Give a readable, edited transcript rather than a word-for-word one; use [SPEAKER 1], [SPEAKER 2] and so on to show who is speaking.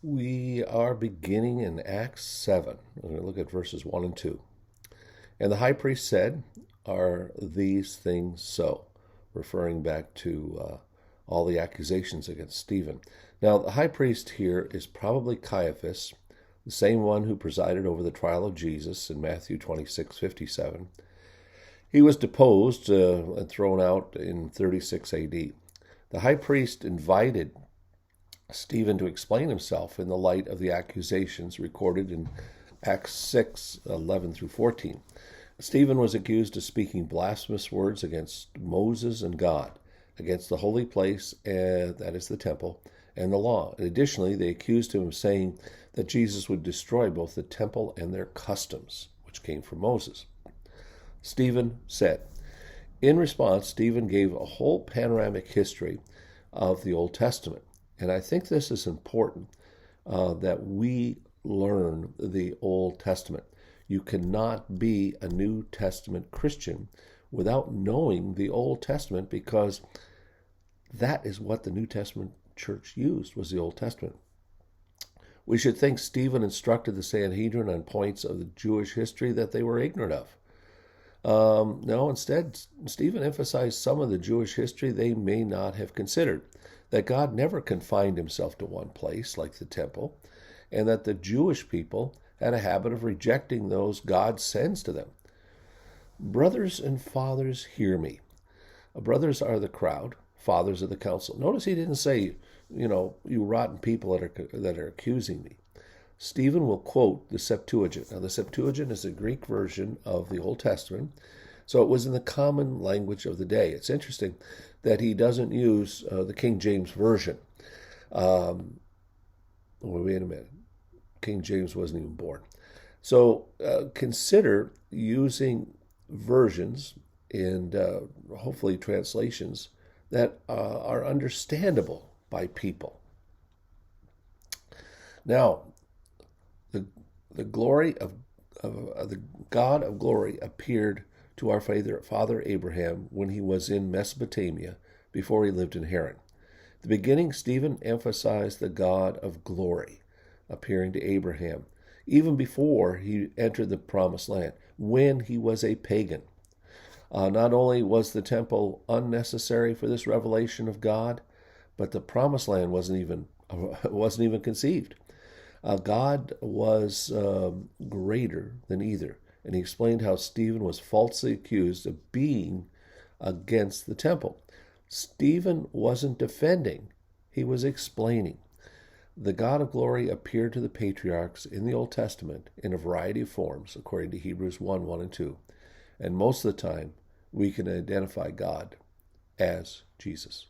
[SPEAKER 1] We are beginning in Acts 7. We're going to look at verses 1 and 2. And the high priest said, "Are these things so?" Referring back to all the accusations against Stephen. Now, the high priest here is probably Caiaphas, the same one who presided over the trial of Jesus in Matthew 26:57. He was deposed and thrown out in 36 AD. The high priest invited Stephen to explain himself in the light of the accusations recorded in Acts 6:11 through 14. Stephen was accused of speaking blasphemous words against Moses and God, against the holy place, that is the temple, and the law. And additionally, they accused him of saying that Jesus would destroy both the temple and their customs, which came from Moses. Stephen said. In response, Stephen gave a whole panoramic history of the Old Testament. And I think this is important that we learn the Old Testament. You cannot be a New Testament Christian without knowing the Old Testament, because that is what the New Testament church used, was the Old Testament. We should think Stephen instructed the Sanhedrin on points of the Jewish history that they were ignorant of. No, instead, Stephen emphasized some of the Jewish history they may not have considered, that God never confined himself to one place, like the temple, and that the Jewish people had a habit of rejecting those God sends to them. Brothers and fathers, hear me. Brothers are the crowd, fathers are the council. Notice he didn't say, you rotten people that are accusing me. Stephen will quote the Septuagint. Now, the Septuagint is a Greek version of the Old Testament, so it was in the common language of the day. It's interesting that he doesn't use the King James Version. Wait a minute. King James wasn't even born. So consider using versions and hopefully translations that are understandable by people. Now, the glory of the God of glory appeared to our father Abraham when he was in Mesopotamia before he lived in Haran. At the beginning, Stephen emphasized the God of glory appearing to Abraham even before he entered the promised land, when he was a pagan. Not only was the temple unnecessary for this revelation of God, but the promised land wasn't even conceived. God was greater than either. And he explained how Stephen was falsely accused of being against the temple. Stephen wasn't defending, he was explaining. The God of glory appeared to the patriarchs in the Old Testament in a variety of forms, according to Hebrews 1:1 and 2. And most of the time, we can identify God as Jesus.